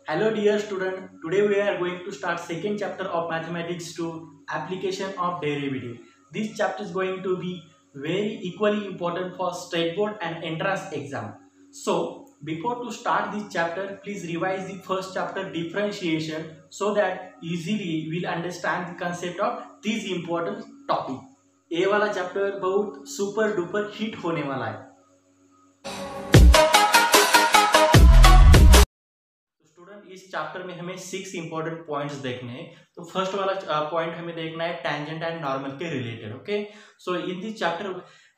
Hello dear student, today we are going to start second chapter of mathematics 2 application of derivative. This chapter is going to be very equally important for state board and entrance exam. So before to start this chapter, please revise the first chapter differentiation so that easily we will understand the concept of this important topic. ये वाला chapter बहुत super duper hit होने वाला है. Student इस chapter में हमें 6 important points देखने हैं. तो फर्स्ट वाला पॉइंट हमें देखना है टेंजेंट एंड नॉर्मल के related. Okay, so in this chapter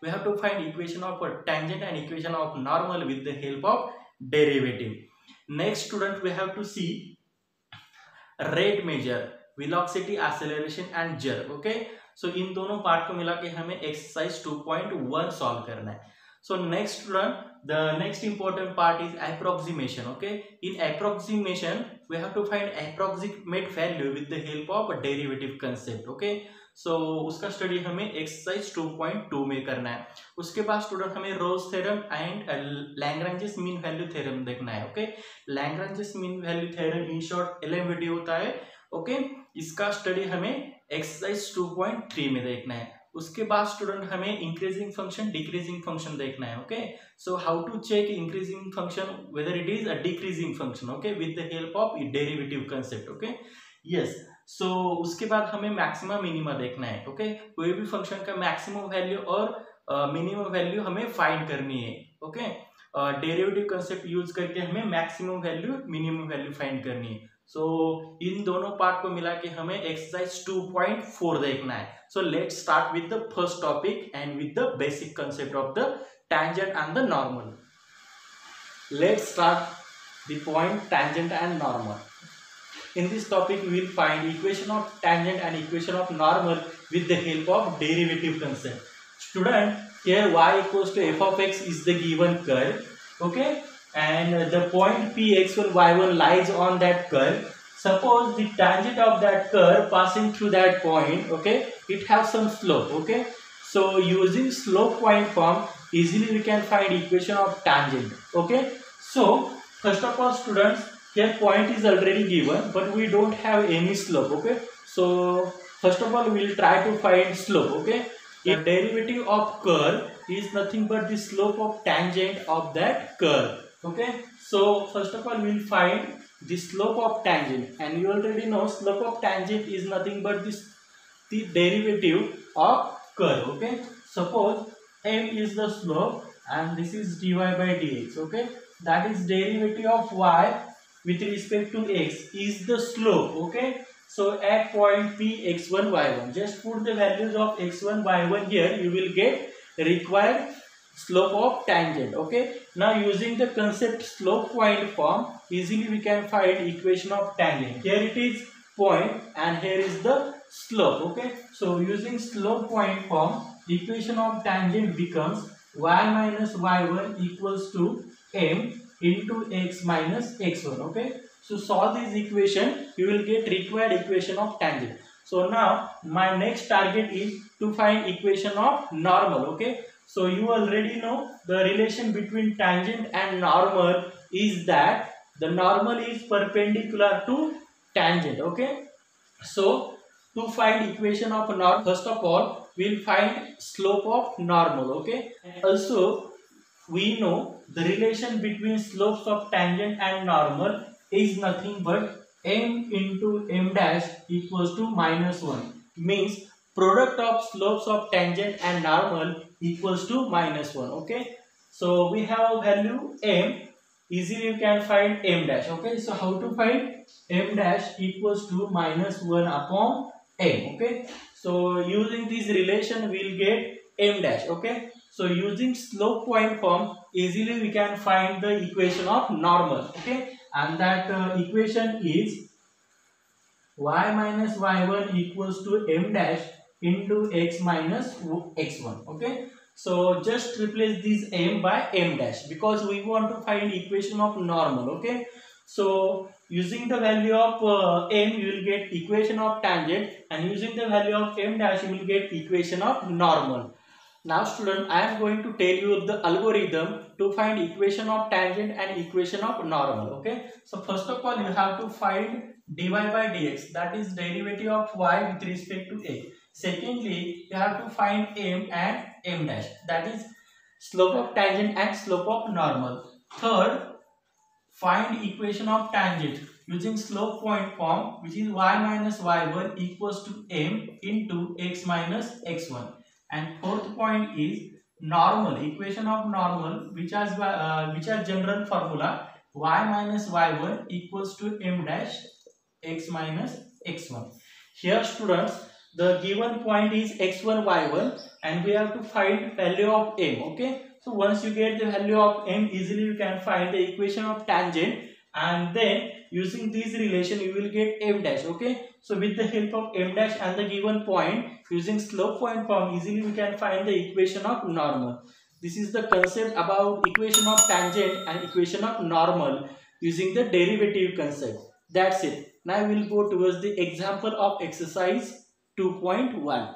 we have to find equation of tangent and equation of normal with the help of derivative. Next student we have to see rate measure, velocity, acceleration and jerk. Okay, so in दोनों part को मिला के हमें exercise 2.1 solve करना है. So next student, the next important part is approximation. Okay, in approximation we have to find approximate value with the help of a derivative concept. Okay, so उसका study हमें exercise 2.2 में करना है. उसके बाद student हमें Rolle's theorem and Lagrange's mean value theorem देखना है. Okay, Lagrange's mean value theorem in short LMVD होता है. ओके, इसका स्टडी हमें एक्सरसाइज 2.3 में देखना है. उसके बाद स्टूडेंट हमें इंक्रीजिंग फंक्शन डिक्रीजिंग फंक्शन देखना है. Okay, so how to check increasing function whether it is a decreasing function. Okay, with the help of derivative concept. Okay, yes, so उसके बाद हमें मैक्सिमम मिनिमा देखना है. ओके, कोई भी फंक्शन का मैक्सिमम वैल्यू और मिनिमम वैल्यू हमें फाइंड करनी है. ओके, डेरिवेटिव कंसेप्ट यूज करके हमें maximum value minimum value find करनी है. सो इन दोनों पार्ट को मिला के हमें एक्सरसाइज 2.4 देखना है. So let's start with the first topic and with the basic concept of the tangent and the normal. Let's start the point tangent and normal. In this topic we will find equation of tangent and equation of normal with the help of derivative concept. Student, here y equals to f of x is the given curve. Okay, and the point p x1 y1 lies on that curve. Suppose the tangent of that curve passing through that point, okay, it has some slope. Okay, so using slope point form easily we can find equation of tangent. Okay, so first of all students, here point is already given but we don't have any slope. Okay, so first of all we will try to find slope. Okay, the derivative of curve is nothing but the slope of tangent of that curve. Okay, so first of all we will find the slope of tangent, and you already know slope of tangent is nothing but the derivative of curve. Okay, suppose m is the slope and this is dy by dx. Okay, that is derivative of y with respect to x is the slope. Okay, so at point p x1 y1, just put the values of x1 y1 here, you will get required slope of tangent. Okay, now using the concept slope point form easily we can find equation of tangent. Here it is point and here is the slope. Okay, so using slope point form equation of tangent becomes y minus y1 equals to m into x minus x1. Okay, so solve this equation, you will get required equation of tangent. So now my next target is to find equation of normal. Okay, so you already know the relation between tangent and normal is that the normal is perpendicular to tangent. Okay, so to find equation of normal, first of all we will find slope of normal. Okay, and also we know the relation between slopes of tangent and normal is nothing but m into m dash equals to -1, means product of slopes of tangent and normal equals to -1. Okay, so we have a value m, easily you can find m dash. Okay, so how to find m dash equals to -1 upon m. Okay, so using this relation we will get m dash. Okay, so using slope point form easily we can find the equation of normal. Okay, and that equation is y minus y1 equals to m dash into x minus x1. Okay, so just replace this m by m dash because we want to find equation of normal. Okay, so using the value of m you will get equation of tangent, and using the value of m dash you will get equation of normal. Now student, I am going to tell you the algorithm to find equation of tangent and equation of normal. Okay, so first of all you have to find dy by dx, that is derivative of y with respect to a. Secondly, you have to find m and m dash, that is slope of tangent and slope of normal. Third, find equation of tangent using slope point form, which is y minus y1 equals to m into x minus x1. And fourth point is normal, equation of normal, which has general formula y minus y1 equals to m dash x minus x1. Here students, the given point is x1 y1 and we have to find value of m. Okay, so once you get the value of m, easily you can find the equation of tangent, and then using this relation you will get m dash. Okay, so with the help of m dash and the given point, using slope point form, easily we can find the equation of normal. This is the concept about equation of tangent and equation of normal using the derivative concept. That's it. Now we will go towards the example of exercise 2.1.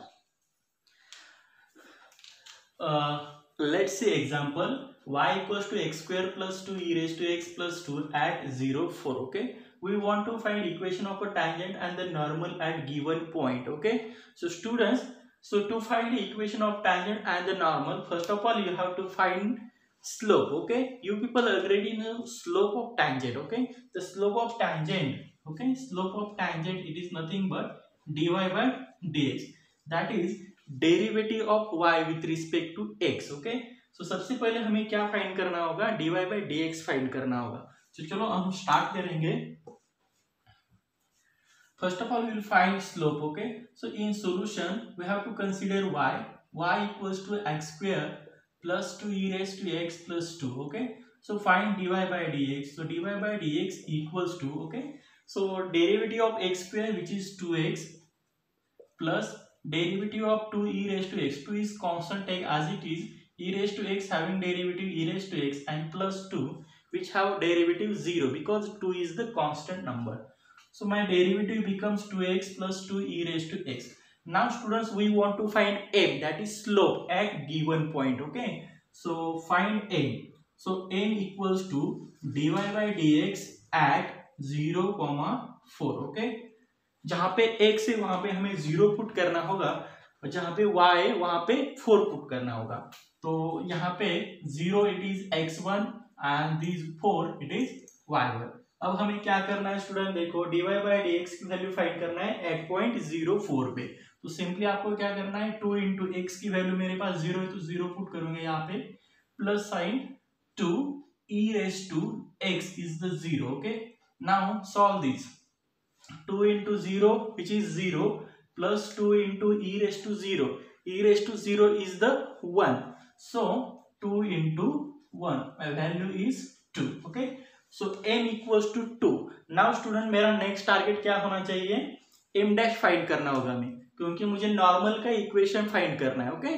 Let's say example y equals to x square plus 2 e raised to x plus 2 at 0, 4. Okay, we want to find equation of a tangent and the normal at given point. Okay, so students, so to find the equation of tangent and the normal, first of all you have to find slope. Okay, you people already know slope of tangent. Okay, the slope of tangent, okay, slope of tangent, it is nothing but dy by dx, that is derivative of y with respect to x. Okay, so सबसे पहले हमें क्या find करना होगा, dy by dx find करना होगा. तो चलो हम स्टार्ट करेंगे. First of all we will find slope. Okay, so in solution we have to consider y equals to x square plus 2 e raised to x plus 2. Okay, so find dy by dx. so dy by dx equals to, okay, so derivative of x square which is 2x plus derivative of 2 e raised to x. 2 is constant, take as it is. E raised to x having derivative e raised to x, and plus 2 which have derivative 0 because 2 is the constant number. So my derivative becomes 2x plus 2 e raised to x. Now students, we want to find m, that is slope at given point. Okay, so find m. So m equals to dy by dx at 0, 4. Okay, जहां पे x है वहां पे हमें 0 put करना होगा और जहां पे y है वहां पे 4 पुट करना होगा. तो यहाँ पे 0 it is x1 and this 4 it is y1. अब हमें क्या करना है स्टूडेंट, देखो dy by dx की वैल्यू फाइंड करना है एट पॉइंट 04 पे. तो सिंपली आपको क्या करना है, 2 इंटू एक्स की वैल्यू मेरे पास 0 है तो 0 पुट करूंगे यहाँ पे, plus sign 2 e raised to x is the 0. Okay, now solve this. 2 into 0 which is 0 plus 2 into e raised to 0. E raised to 0 is the 1. So 2 into 1, my value is 2. Okay, so m equals to 2. Now student, मेरा next target क्या होना चाहिए, m dash find करना होगा हमें, क्योंकि मुझे normal का इक्वेशन फाइंड करना है. ओके,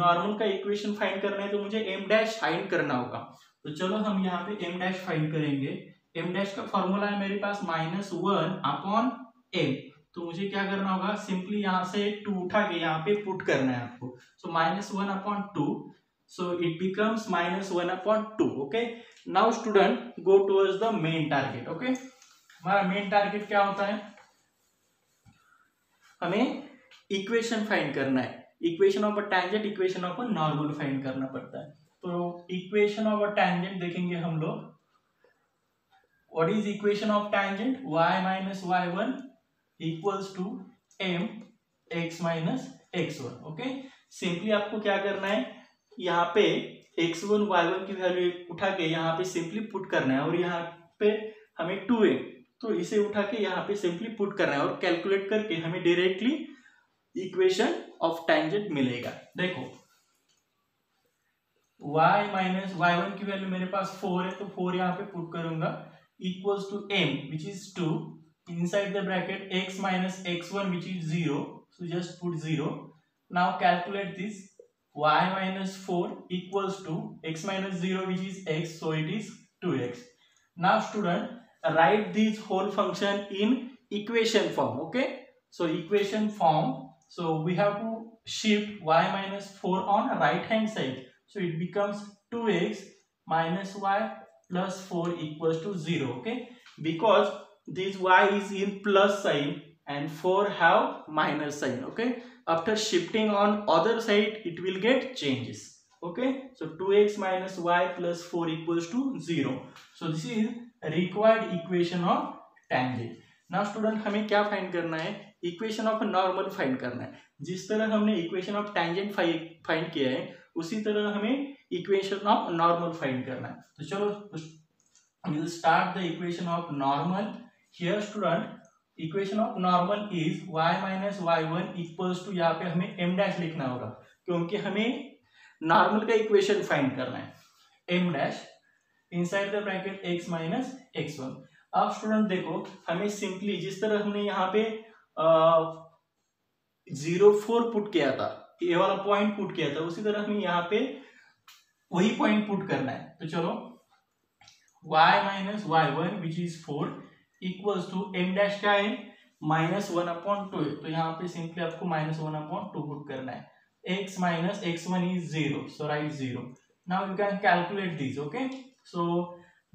नॉर्मल का इक्वेशन फाइंड करना है तो मुझे m डैश फाइंड करना होगा. तो चलो हम यहाँ पे m डैश फाइंड करेंगे. m डैश का फॉर्मूला है मेरे पास -1 अपॉन m. तो मुझे क्या करना होगा, सिंपली यहाँ से 2 उठा के यहाँ पे पुट करना है आपको. सो -1 upon 2, so it becomes -1 upon 2. Okay, now student go towards the main target. Okay, हमारा मेन टारगेट क्या होता है, हमें इक्वेशन फाइंड करना है. Equation of a tangent, equation of a normal find करना पड़ता है. तो इक्वेशन ऑफ अ टैंजेंट देखेंगे हम लोग. What is equation of tangent? Y minus y1 equals to m x minus x1. Okay, simply आपको क्या करना है, यहाँ पे x1 y1 की वैल्यू उठा के यहाँ पे सिंपली पुट करना है, और यहाँ पे हमें 2 है तो इसे उठा के यहाँ पे सिंपली पुट करना है और कैलकुलेट करके हमें डायरेक्टली इक्वेशन ऑफ टैंजेंट मिलेगा. देखो y माइनस y1 की वैल्यू मेरे पास 4 है तो 4 यहाँ पे पुट करूंगा, equals to m which is 2, inside the bracket x minus x1 which is 0, so just put 0. Now calculate this. Y minus 4 equals to x minus 0 which is x, so it is 2x. Now student, write this whole function in equation form. Okay, so equation form, So we have to shift y minus 4 on right hand side. So it becomes 2x minus y plus 4 equals to 0. Okay, because this y is in plus sign and 4 have minus sign. Okay, after shifting on other side it will get changes. Okay, so 2x minus y plus 4 equals to 0. So this is required equation of tangent. Now student हमें क्या find करना है, equation of normal find करना है. जिस तरह हमने equation of tangent find किया है उसी तरह हमें इक्वेशन ऑफ नॉर्मल फाइंड करना है. तो चलो we will start the equation of normal. Here student equation of normal is y minus y1 equals to, यहाँ पे हमें m डैश लिखना होगा क्योंकि हमें नॉर्मल का इक्वेशन फाइंड करना है. m dash inside the bracket x minus x1. अब स्टूडेंट देखो हमें सिंपली जिस तरह हमने यहाँ पे 0,4 पुट किया था, ये वाला पॉइंट पुट किया था, उसी तरह हमें यहाँ पे वही पॉइंट पुट करना है. तो चलो y minus y1 which is 4 equals to m dash क्या है -1/2. तो यहाँ पे सिंपली आपको -1/2 पुट करना है. x minus x1 is 0, so right 0. Now you can calculate this. Okay, so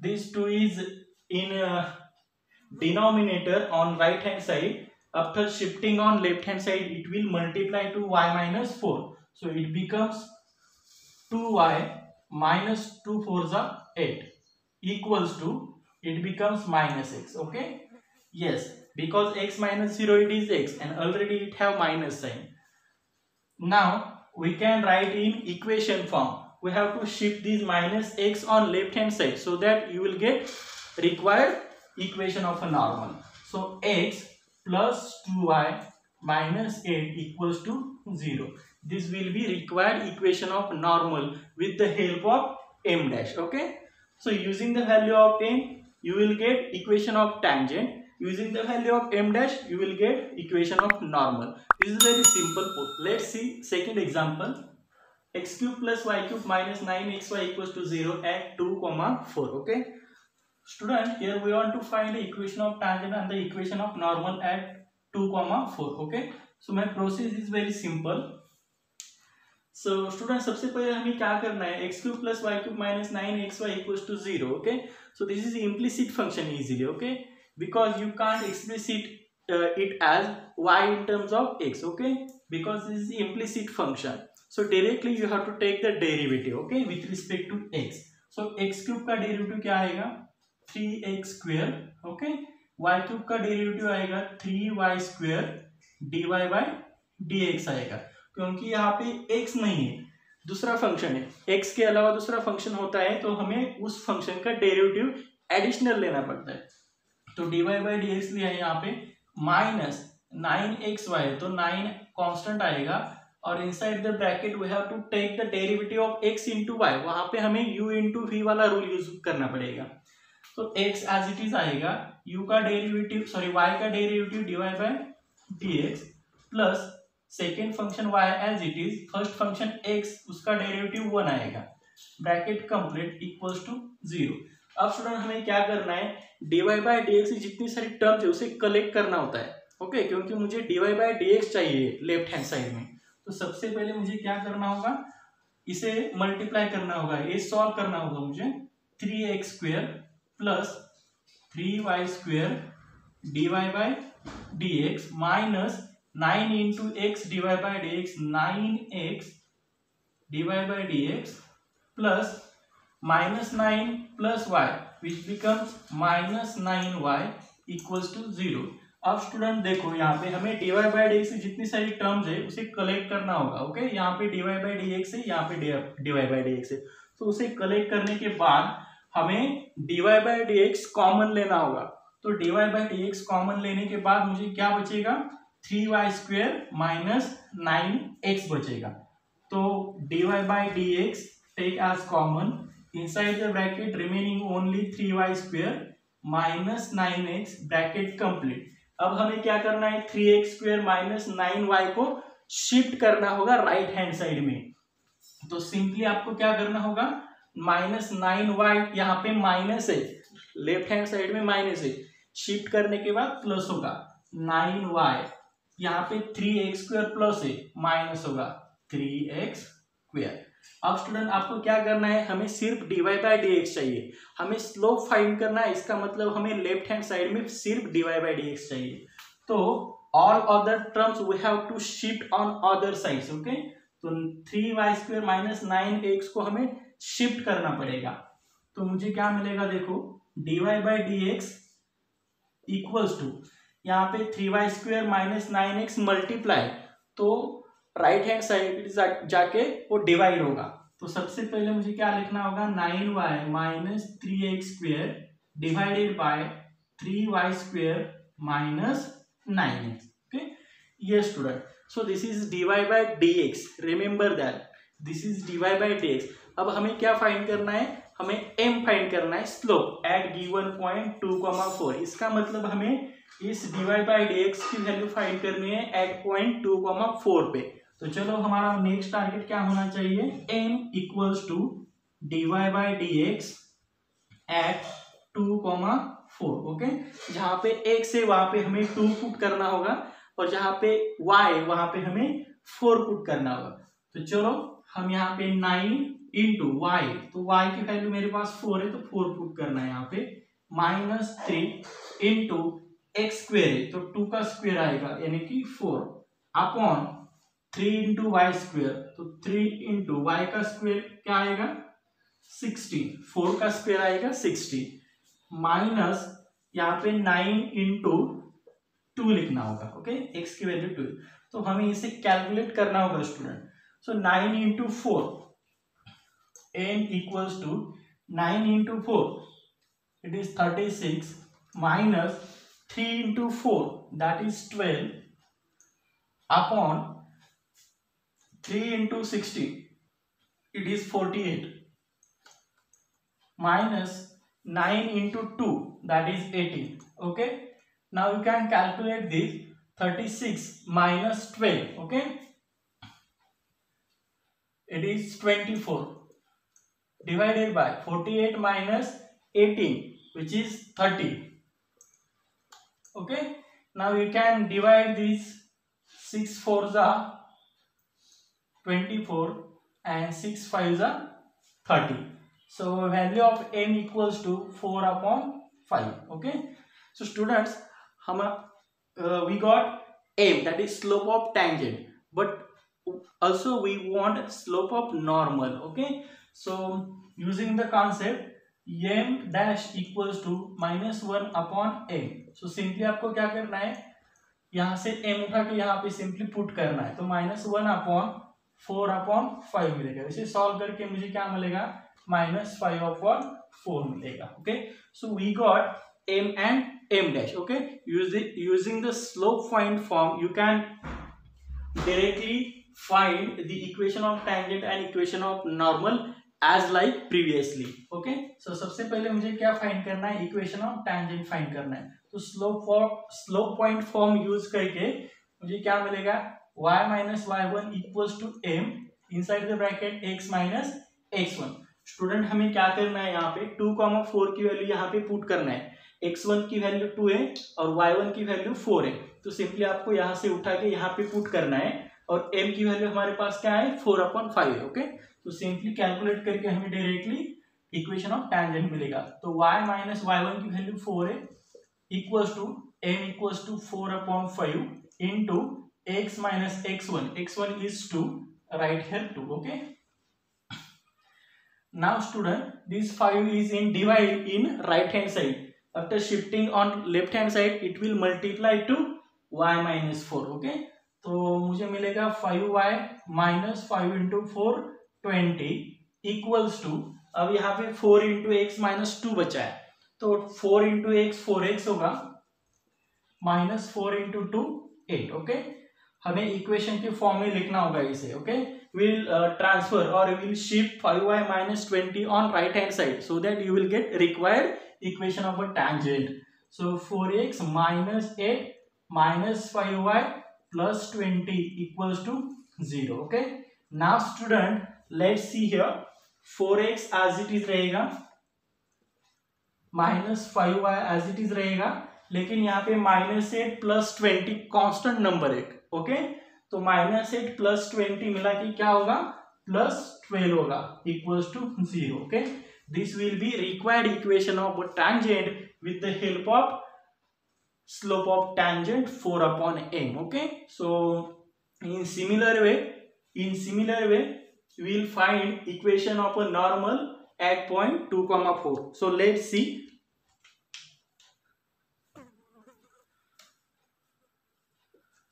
this 2 is in denominator on right hand side. After shifting on left hand side it will multiply to y minus 4, so it becomes 2y minus 2 4s are 8 equals to, it becomes minus x. Okay, yes, because x minus 0 it is x and already it have minus sign. Now we can write in equation form. We have to shift this minus x on left hand side so that you will get required equation of a normal. So x plus 2y minus 8 equals to 0. This will be required equation of normal with the help of m dash. Okay, so using the value of m you will get equation of tangent. Using the value of m dash you will get equation of normal. This is very simple. Let's see second example. X cube plus y cube minus 9xy equals to 0 at 2, 4. Okay, student, here we want to find the equation of tangent and the equation of normal at 2, 4. Okay, so my process is very simple. So student, सबसे पहले हमें क्या करना है, x cube plus y cube minus 9xy equals to 0. Okay, so this is implicit function easily. Okay, because you can't explicit it as y in terms of x. Okay, because this is implicit function, so directly you have to take the derivative. Okay, with respect to x. So x cube का derivative क्या आएगा 3x square. Okay, y cube का derivative आएगा 3y square dy by dx आएगा, क्योंकि यहाँ पे x नहीं है, दूसरा फंक्शन है. x के अलावा दूसरा फंक्शन होता है तो हमें उस फंक्शन का डेरिवेटिव एडिशनल लेना पड़ता है. तो dy बाई dx लिया है यहाँ पे माइनस 9xy, तो 9 कांस्टेंट आएगा और inside the bracket we have to take the derivative of x into y. वहां पे हमें u इंटू v वाला रूल यूज करना पड़ेगा. तो x एज इट इज आएगा, u का डेरिवेटिव सॉरी y का derivative dy by dx plus second function y as it is, first function x उसका डेरिवेटिव 1 आएगा, ब्रैकेट कंप्लीट इक्वल्स टू 0. अब स्टूडेंट हमें क्या करना है, dy बाई dx जितनी सारी टर्म्स है उसे कलेक्ट करना होता है. ओके, क्योंकि मुझे dy बाई dx चाहिए लेफ्ट हैंड साइड में. तो सबसे पहले मुझे क्या करना होगा, इसे मल्टीप्लाई करना होगा, ये सॉल्व करना होगा मुझे. 3x square plus 3y square dy by dx minus 9 into x dy by dx 9x dy by dx plus minus 9 plus y which becomes minus 9y equals to 0. अब स्टूडेंट देखो यहाँ पे हमें dy बाई dx से जितनी सारी terms है उसे कलेक्ट करना होगा. ओके, यहाँ पे dy बाई dx है, यहाँ पे dy बाई dx है, तो उसे कलेक्ट करने के बाद हमें dy बाई dx कॉमन लेना होगा. तो dy बाई dx कॉमन लेने के बाद मुझे क्या बचेगा, 3y स्क्वायर माइनस 9x बचेगा. तो dy by dx take as common, inside the bracket remaining only 3y square minus 9x, bracket complete. अब हमें क्या करना है, 3x स्क्वायर माइनस 9y को शिफ्ट करना होगा राइट हैंड साइड में. तो सिंपली आपको क्या करना होगा, माइनस 9y यहाँ पे माइनस है, लेफ्ट हैंड साइड में माइनस है, शिफ्ट करने के बाद प्लस होगा 9y यहाँ पे 3x² प्लस है माइनस होगा 3x²। अब स्टूडेंट आपको क्या करना है, हमें सिर्फ dy/dx चाहिए, हमें स्लोप फाइंड करना है, इसका मतलब हमें लेफ्ट हैंड साइड में सिर्फ dy/dx चाहिए। तो all other terms we have to shift on other sides, okay. तो 3y² माइनस 9x को हमें शिफ्ट करना पड़ेगा। तो मुझे क्या मिलेगा, देखो dy/dx इक्वल्स टू यहाँ पे 3y² माइनस 9x मल्टीप्लाई, तो राइट हैंड साइड जाके वो डिवाइड होगा। तो सबसे पहले मुझे क्या लिखना होगा, 9y minus 3x² divided by 3y² minus 9x, okay. Yes student, so this is dy/dx, remember that this is dy/dx। अब हमें क्या फाइंड करना है, हमें m फाइंड करना है, स्लोप एट गिवन पॉइंट 2,4। इसका मतलब हमें इस dy/dx की वैल्यू फाइंड करनी है एट पॉइंट 2,4 पे। तो चलो हमारा नेक्स्ट टारगेट क्या होना चाहिए, m equals to dy/dx at 2,4, okay. जहां पे x है वहां पे हमें 2 पुट करना होगा और जहां पे y वहां पे हमें 4 पुट करना होगा। तो चलो हम यहाँ पे 9 इंटू y, तो y की वैल्यू मेरे पास 4 है तो 4 पुट करना है यहाँ पे, माइनस 3 इंटू x² है तो 2 का स्क्वायर आएगा यानी कि 4 अपॉन 3 इंटू y², तो 3 इंटू y का स्क्वायर क्या आएगा 60, 4 का स्क्वायर आएगा 60, माइनस यहाँ पे 9 इंटू 2 लिखना होगा, ओके, x की वैल्यू 2। तो हमें इसे कैलकुलेट करना होगा student. So 9 into 4, n equals to 9 into 4 it is 36 minus 3 into 4 that is 12 upon 3 into 60 it is 48 minus 9 into 2 that is 18, okay। Now you can calculate this, 36 minus 12, okay, it is 24 divided by 48 minus 18 which is 30, okay। Now you can divide these 6 4s are 24 and 6 5s are 30, so value of m equals to 4 upon 5, okay। So students हम we got m, that is slope of tangent, but also we want slope of normal, okay। So using the concept m dash equals to -1 upon m, so simply आपको क्या करना है, यहाँ से m उठा के यहाँ पे सिंपली पुट करना है, तो -1 अपॉन 4 अपॉन 5 मिलेगा। इसे सॉल्व करके मुझे क्या मिलेगा, -5 upon 4 मिलेगा, okay। So we got m and m dash, okay। Using the slope find form you can directly find the equation of tangent and equation of normal as like previously, okay। So सबसे पहले मुझे क्या find करना है, equation of tangent find करना है। तो slope point form use करके मुझे क्या मिलेगा, y minus y1 equals to m inside the bracket x minus x1। Student हमें क्या करना है, यहाँ पे 2,4 की वैल्यू यहाँ पे पुट करना है, x1 की वैल्यू 2 है और y1 की वैल्यू 4 है, तो सिंपली आपको यहाँ से उठा के यहाँ पे पुट करना है और m की वैल्यू हमारे पास क्या है 4/5 है, ओके। तो सिंपली कैलकुलेट करके हमें डायरेक्टली इक्वेशन ऑफ टेंजेंट मिलेगा। तो y माइनस y1 की वैल्यू 4 है equals to m equals to 4/5 into x minus x1 is 2, right here 2, okay। Now student this 5 is in divide in right hand side, after shifting on left hand side it will multiply to y minus 4, okay। तो मुझे मिलेगा 5y minus 5 into 4 20 equals to, अब यहाँ पे 4 into x minus 2 बचा है, तो 4 into x 4x होगा minus 4 into 2 8, okay। हमें इक्वेशन के फॉर्म में लिखना होगा इसे, ओके। विल ट्रांसफर और will shift 5y minus 20 on right hand side so that you will get required equation of a tangent। So 4x minus 8 minus 5y plus 20 equals to 0, okay। Now student let's see here, 4x as it is रहेगा minus 5y as it is रहेगा लेकिन यहाँ पे -8 + 20 constant number है, okay. तो -8 + 20 मिला कि क्या होगा, +12 होगा, equals to 0, okay. This will be required equation of tangent with the help of slope of tangent 4/m, okay. So in similar way we will find equation of a normal at point 2, 4. So let's see.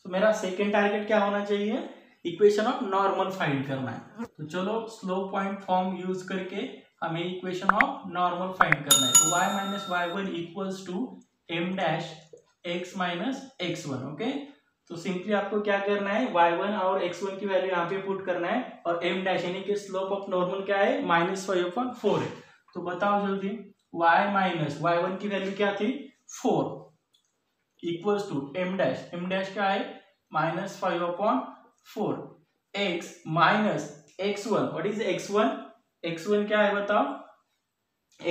So मेरा second target क्या होना चाहिए, equation of normal find करना है। तो चलो slope point form use करके हमें इक्वेशन ऑफ नॉर्मल फाइंड करना है। तो y - y1 equals to m dash x minus x1, okay. तो सिंपली आपको क्या करना है, y1 और x1 की वैल्यू यहाँ पे पुट करना है, और m डैश यानी कि स्लोप ऑफ नॉर्मल क्या है, -5/4 है। तो बताओ जल्दी, y माइनस y1 की वैल्यू क्या थी, 4, इक्वल्स टू m डैश क्या है, -5/4, x minus x1, what is x1 क्या है बताओ,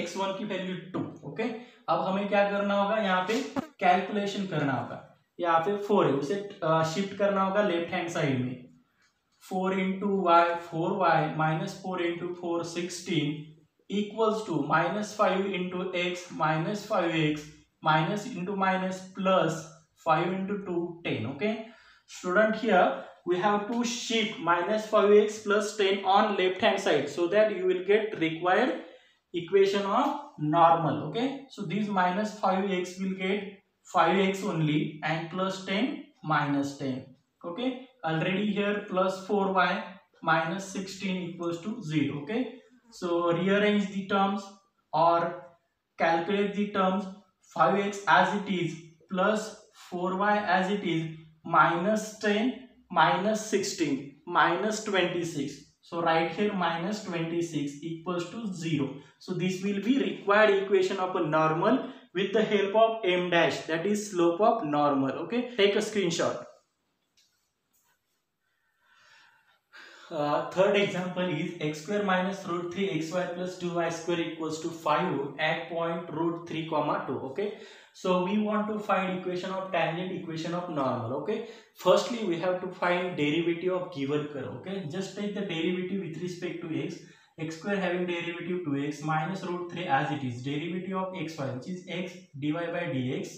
x1 की वैल्यू 2, ओके। अब हमें क्या करना होगा, यहाँ पे कैलकुलेशन करना होगा, यहाँ पे 4 है, उसे शिफ्ट करना होगा लेफ्ट हैंड साइड में। 4 × y 4y -4 × 4 16 equals to -5 × x -5x minus into minus plus 5 × 2 10, okay. Student, here we have to shift -5x plus 10 on left hand side, so that you will get required equation of normal, okay. So this -5x will get 5x only, and plus 10 -10, okay. Already here plus 4y minus 16 equals to 0, okay. So rearrange the terms or calculate the terms. 5x as it is plus 4y as it is minus 10 minus 16 minus 26. So write here minus 26 equals to 0. So this will be required equation of a normal with the help of m dash, that is slope of normal, okay. Take a screenshot. Third example is x square minus √3xy plus 2y square equals to 5 at point √3, 2, okay. So we want to find equation of tangent, equation of normal, okay. Firstly we have to find derivative of given curve, okay. Just take the derivative with respect to x square having derivative 2x minus √3 as it is, derivative of xy which is x dy by dx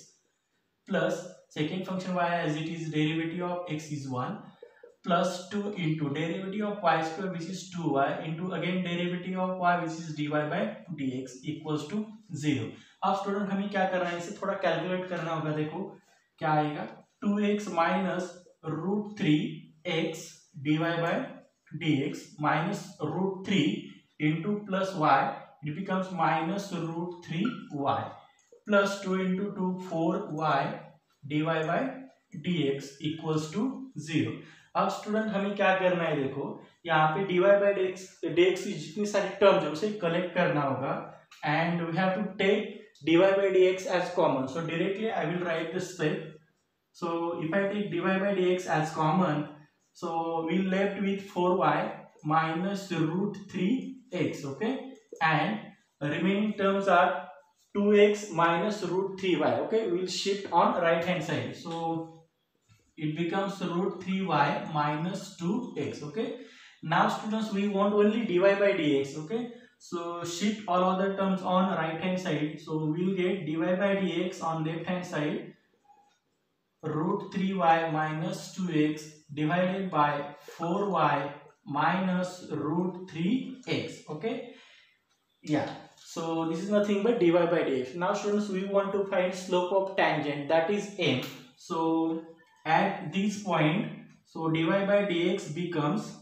plus second function y as it is, derivative of x is 1 plus 2 into derivative of y square which is 2y into again derivative of y which is dy by dx equals to 0. अब student हमें क्या करना है, इसे थोड़ा calculate करना होगा। देखो क्या आएगा, 2x minus √3x dy by dx minus √3 into plus y, it becomes minus √3y plus 2 into 2 4y dy by dx equals to 0. अब स्टूडेंट हमें क्या करना है, देखो यहाँ पे dy by dx की जितनी सारी टर्म्स है उसे कलेक्ट करना होगा, and we have to take dy by dx as common. So directly I will write this step. So if I take dy by dx as common, so we left with 4y minus √3x, okay, and remaining terms are 2x minus √3y, okay. We will shift on right hand side, so it becomes √3y minus 2x, okay. Now students we want only dy by dx, okay. So shift all other terms on right hand side, so we will get dy by dx on left hand side √3y minus 2x divided by 4y minus √3x, okay. Yeah, so this is nothing but dy by dx. Now students we want to find slope of tangent, that is m. So at this point, so dy by dx becomes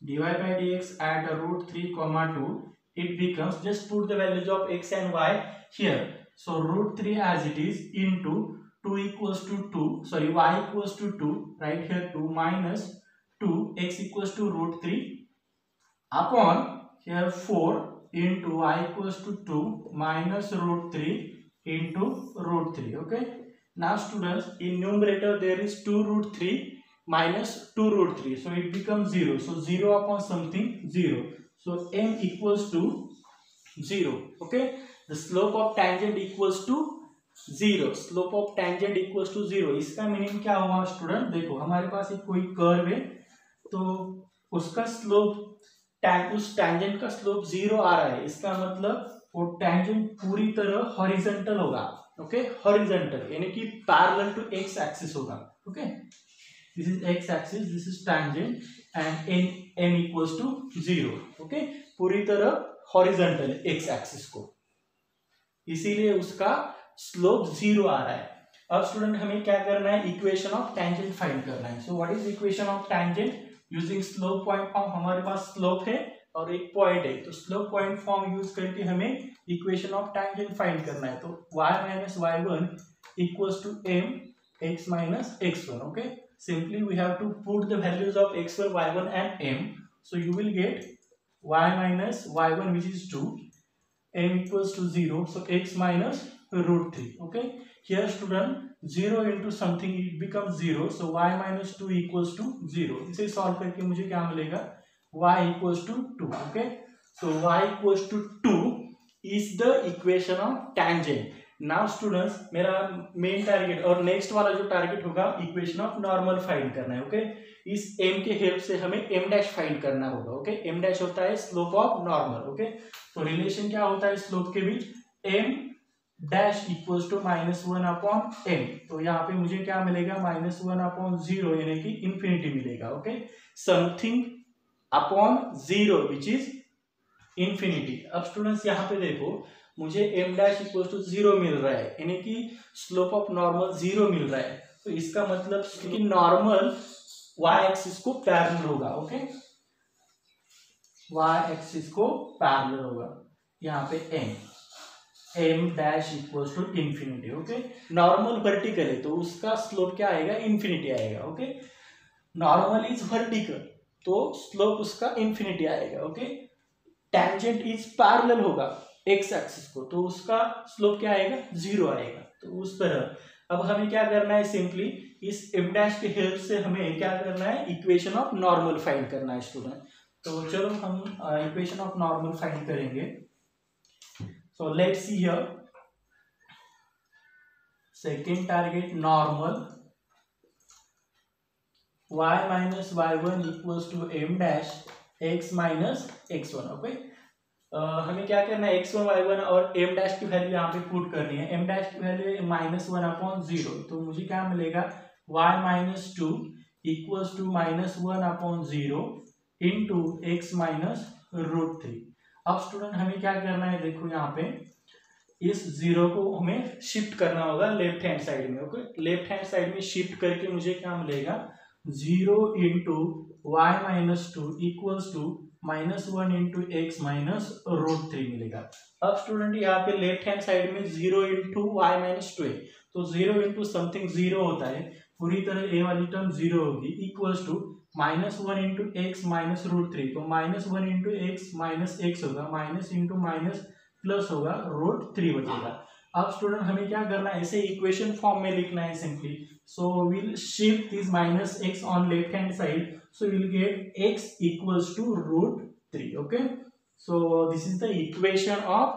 dy by dx at √3, 2, it becomes, just put the values of x and y here. So √3 as it is into 2 equals to 2, sorry, y equals to 2, right here 2 minus 2, x equals to √3 upon here 4 into y equals to 2 minus √3 into √3, okay. Now students, in numerator there is 2√3 minus 2√3, so it becomes 0. So 0 upon something 0, so m equals to 0, okay. The slope of tangent equals to zero, slope of tangent equals to zero. इसका meaning क्या हुआ student? देखो हमारे पास एक कोई curve है, तो उसका स्लोप उस टेंजेंट का स्लोप जीरो आ रहा है, इसका मतलब वो टेंजेंट पूरी तरह हॉरिजॉन्टल होगा। ओके, हॉरिजॉन्टल यानी कि पैरेलल टू एक्स एक्सिस होगा। Okay, this is x axis, this is tangent and m equals to zero. Okay, पूरी तरह हॉरिजॉन्टल है एक्स एक्सिस को, इसीलिए उसका स्लोप जीरो आ रहा है। अब स्टूडेंट हमें क्या करना है? इक्वेशन ऑफ टेंजेंट फाइंड करना है। So what is equation of tangent? Using slope point form. हमारे पास स्लोप है और एक पॉइंट है, तो स्लोप पॉइंट फॉर्म यूज करके हमें इक्वेशन ऑफ टेंजेंट फाइंड करना है। तो y minus y1 equals to m x minus x1। Okay, simply we have to put the values of x1, y1 and m. So you will get y minus y1 which is 2, m equals to 0, so x minus root 3. Okay, here student 0 into something it becomes 0, so y minus 2 equals to 0. इसे solve करके मुझे क्या मिलेगा? y equals to 2. Okay, so y equals to 2 is the equation of tangent. Now students, मेरा main target और next वाला जो target होगा, इक्वेशन ऑफ नॉर्मल फाइंड करना है। ओके, इस m के हेल्प से हमें m डैश फाइंड करना होगा। ओके, m डैश होता है स्लोप ऑफ नॉर्मल। ओके, तो रिलेशन क्या होता है स्लोप के बीच? m dash equals to -1 upon m। तो यहाँ पे मुझे क्या मिलेगा? -1 अपॉन 0 यानी कि इंफिनिटी मिलेगा। Okay, something upon 0 which is infinity. अब स्टूडेंट्स यहाँ पे देखो, मुझे m डैश इक्वल टू 0 मिल रहा है, यानी कि स्लोप ऑफ नॉर्मल 0 मिल रहा है। तो इसका मतलब कि नॉर्मल y एक्सिस को पैरेलल होगा। ओके, y एक्सिस को पैरेलल होगा। यहाँ पे m dash equal to infinity. Okay, normal vertical है तो उसका स्लोप क्या आएगा? इंफिनिटी आएगा। ओके, नॉर्मल इज वर्टिकल तो स्लोप उसका इंफिनिटी आएगा। ओके, टेंजेंट इज पैरेलल होगा एक्स एक्सिस को, तो उसका स्लोप क्या आएगा? 0 आएगा। तो उस तरह अब हमें क्या करना है? सिंपली इस m डैश के हेल्प से हमें क्या करना है? इक्वेशन ऑफ नॉर्मल फाइंड करना है स्टूडेंट। तो चलो हम इक्वेशन ऑफ नॉर्मल फाइंड करेंगे। So let's see here, second target normal y minus y1 equals to m dash x minus x1। Okay, हमें क्या करना है? x1, y1 और m डैश की वैल्यू यहाँ पे पुट करनी है। m डैश की वैल्यू है -1 अपॉन 0, तो मुझे क्या मिलेगा? y minus 2 equals to -1 upon 0 into x minus root 3। अब स्टूडेंट हमें क्या करना है? देखो यहाँ पे इस 0 को हमें शिफ्ट करना होगा लेफ्ट हैंड साइड में। ओके, लेफ्ट हैंड साइड में शिफ्ट करके मुझे क्या मिलेगा? 0 into y minus 2 equals to -1 into x minus root 3 मिलेगा। अब स्टूडेंट यहाँ पे लेफ्ट हैंड साइड में 0 इंटू वाई माइनस 2 है, तो 0 इंटू समथिंग 0 होता है, पूरी तरह ए वाली टर्म 0 होगी, equals to -1 into x minus root 3, तो -1 इंटू एक्स माइनस एक्स होगा, माइनस इंटू माइनस प्लस होगा, रूट 3 बचेगा। अब स्टूडेंट हमें क्या करना है? इसे इक्वेशन फॉर्म में लिखना है simply. So will shift this minus x on left hand side, so we'll get x equals to root 3. Okay, so this is the equation of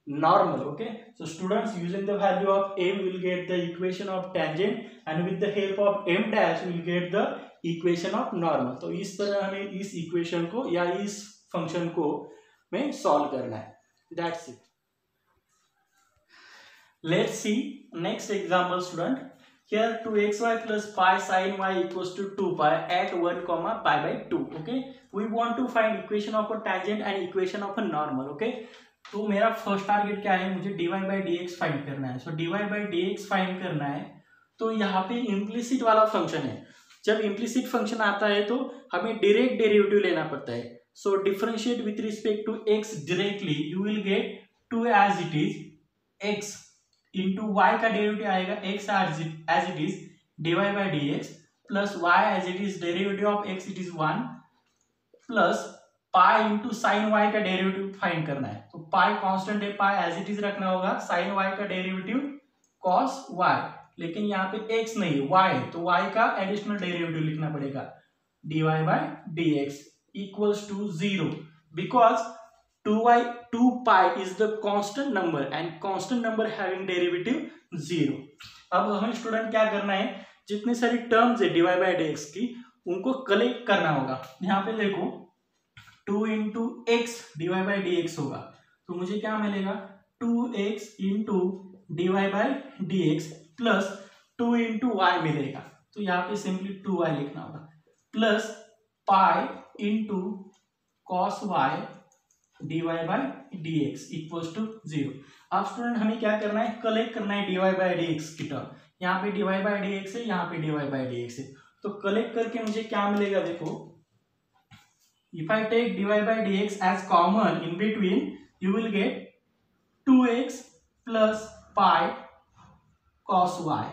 normal. Okay, so students, using the value of m we'll get the equation of tangent, and with the help of m dash we'll get the equation of normal. तो इस तरह हमें इस equation को या इस function को में solve करना है। That's it. Let's see next example, student. Here 2xy plus pi sin y equals to 2pi at 1 comma pi by 2. Okay, we want to find equation of a tangent and equation of a normal. Okay, तो मेरा first target क्या है? मुझे dy by dx find करना है। सो dy by dx find करना है, तो यहाँ पे इम्प्लिसिट वाला फंक्शन है। जब इम्प्लिसिट फंक्शन आता है तो हमें डायरेक्ट डेरिवेटिव लेना पड़ता है। So differentiate with respect to x directly, you will get 2 as it is x into y का डेरिवेटिव आएगा x as it is dy by dx plus y as it is derivative of x it is 1 plus pi into sine y का derivative find करना है। तो पाई constant है, पाई as it is रखना होगा, sign y का derivative cos y, लेकिन यहाँ पे x नहीं y है, तो y का एडिशनल डेरिवेटिव लिखना पड़ेगा dy by dx equals to 0 because 2 pi is the constant number and constant number having derivative 0। अब हमें स्टूडेंट क्या करना है, जितनी सारी टर्म्स है dy बाई dx की उनको कलेक्ट करना होगा। यहाँ पे देखो 2 into x dy by dx होगा, तो मुझे क्या मिलेगा 2x into dy by dx plus 2 into y मिलेगा, तो यहाँ पे सिंपली 2y लिखना होगा, plus pi into cos y dy by dx equals to 0। अब स्टूडेंट हमें क्या करना है, कलेक्ट करना है dy बाई dx की टर्म। यहाँ पे dy बाई dx है, यहाँ पे dy बाई dx है, तो कलेक्ट करके मुझे क्या मिलेगा, देखो if I take dy by dx as common in between, you will get 2x plus pi cos y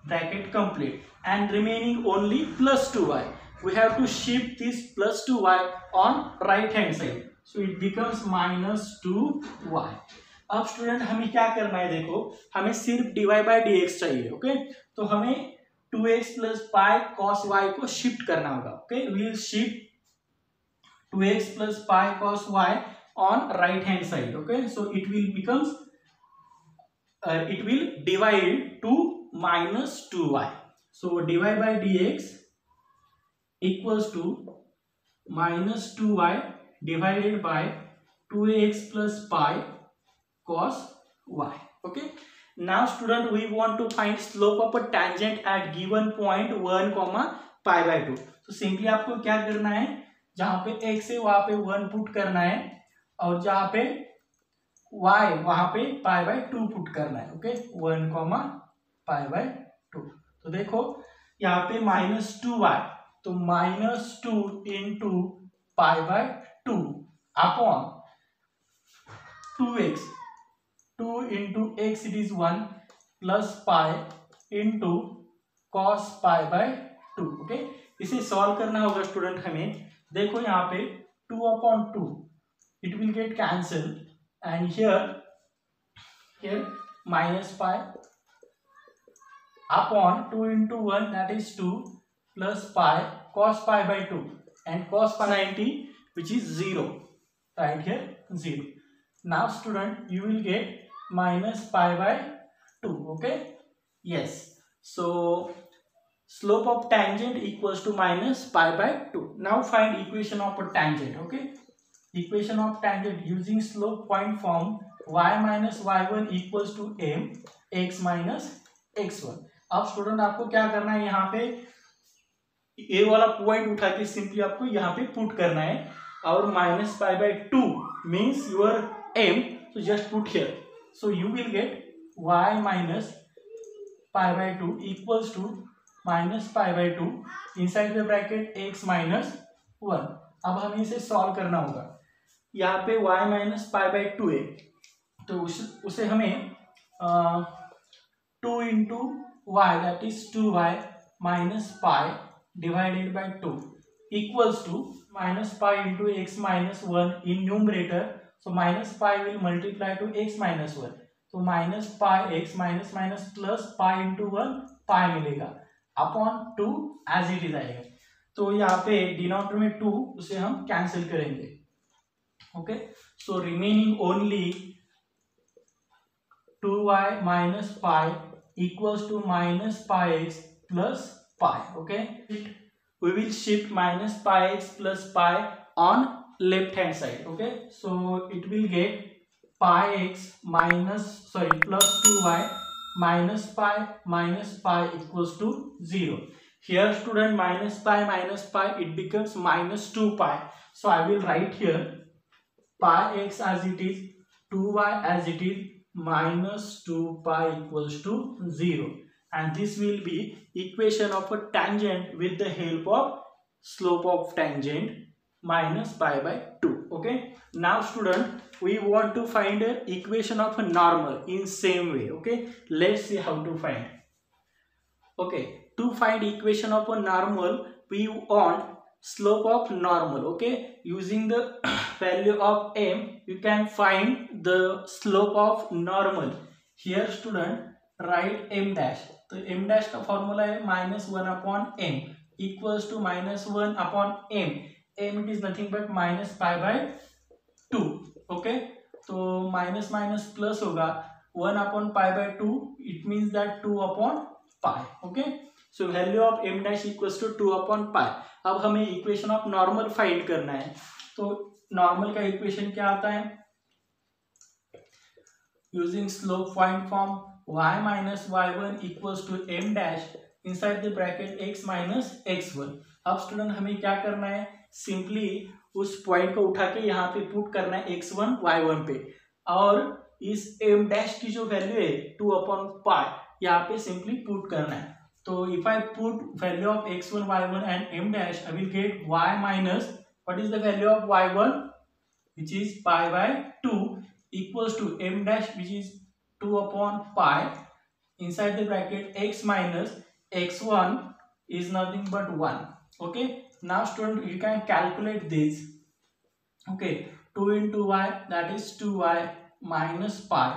bracket complete, and remaining only plus 2y. We have to shift this plus 2y on right hand side, so it becomes minus 2y. अब student हमें क्या करना है, देखो हमें सिर्फ dy by dx चाहिए, okay तो हमें 2x plus pi cos y को शिफ्ट करना होगा, okay we will shift 2x plus pi cos y on right hand side, okay so it will becomes it will divide to minus 2y, so dy by dx equals to minus 2y divided by 2x plus pi cos y, okay now student we want to find slope of a tangent at given point 1 pi by 2, तो simply आपको क्या करना है, जहां पे x है वहां पे 1 पुट करना है, और जहां पे y वहां पे पाई बाय 2 पुट करना है, ओके 1 पाई बाय 2। तो देखो यहाँ पे माइनस 2y, तो minus 2 into pi by 2 upon 2x, 2 into x it is 1 plus pi into cos pi by 2, okay इसे सॉल्व करना होगा स्टूडेंट हमें। देखो यहाँ पे 2 upon 2 it will get cancelled, and here minus pi upon 2 into 1 that is 2 plus pi cos pi by 2 and cos pi 90 which is 0, right here 0. Now student you will get minus pi by 2, okay yes, so slope of tangent equals to minus pi by 2. Now find equation of a tangent, okay equation of tangent using slope point form y minus y1 equals to m x minus x1। अब student आपको क्या करना है, यहाँ पे ए वाला point उठा के सिंपली आपको यहाँ पे पुट करना है, और minus pi by 2 means your m, so just put here, so you will get y minus pi by 2 equals to minus pi by 2 inside the bracket x minus 1। अब हमें इसे सॉल्व करना होगा, यहाँ पे y माइनस पाई बाई 2 है, तो उसे हमें 2 into y that is 2y minus pi divided by 2 equals to minus pi into x minus 1 in numerator, so minus pi will multiply to x minus 1, so minus pi x minus minus plus pi into 1 pi मिलेगा upon 2 as it is आएगा, तो यहाँ पे denominator में 2 उसे हम cancel करेंगे, okay so remaining only 2y minus pi equals to minus pi x plus pi, okay we will shift minus pi x plus pi on left hand side, okay so it will get pi x plus 2y minus pi equals to 0. Here student minus pi it becomes minus 2 pi, so I will write here pi x as it is, 2y as it is, minus 2 pi equals to 0, and this will be equation of a tangent with the help of slope of tangent minus pi by 2, okay now student we want to find a equation of a normal in same way, okay let's see how to find, okay to find equation of a normal we want slope of normal, okay using the value of m you can find the slope of normal। here student write m dash, तो m dash का formula है minus 1 upon m equals to minus 1 upon m, m it is nothing but minus pi by 2, okay तो minus minus plus होगा, 1 upon pi by 2, it means that 2 upon pi. Okay, so value of m dash equals to 2 upon pi. अब हमें equation of normal find करना है, तो normal का equation क्या आता है, using slope point form y minus y1 equals to m dash inside the bracket x minus x1. अब स्टूडेंट हमें क्या करना है, सिंपली उस पॉइंट को उठा के यहाँ पे पुट करना है x1 y1 पे, और इस m डैश की जो वैल्यू है 2 अपॉन पाई यहाँ पे सिंपली पुट करना है. तो if I put value of x1 y1 and m dash, I will get y minus what is the value of y1 which is pi by 2 equals to m dash which is 2 upon pi inside the bracket x minus x1 is nothing but 1. Okay, now student you can calculate this. Okay, 2 into y, that is 2y minus pi,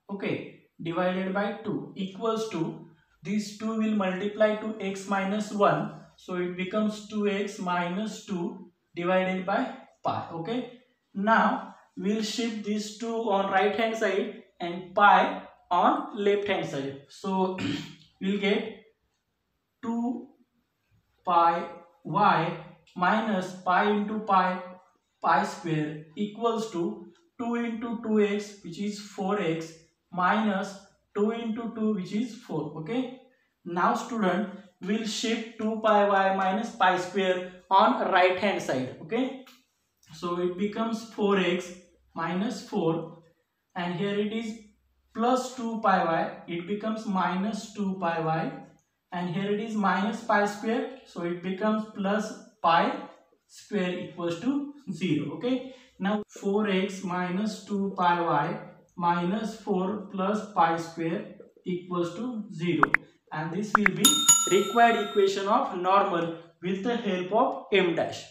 okay, divided by 2 equals to, this 2 will multiply to x minus 1, so it becomes 2x minus 2 divided by pi. Okay, now we'll shift these 2 on right hand side and pi on left hand side, so we'll get 2 pi y minus pi into pi square equals to 2 into 2x which is 4x minus 2 into 2 which is 4. Okay, now student will shift 2 pi y minus pi square on right hand side. Okay, so it becomes 4x minus 4, and here it is plus 2 pi y, it becomes minus 2 pi y, and here it is minus pi square, so it becomes plus pi square equals to 0. Okay, now 4x minus 2 pi y minus 4 plus pi square equals to 0, and this will be required equation of normal with the help of m dash.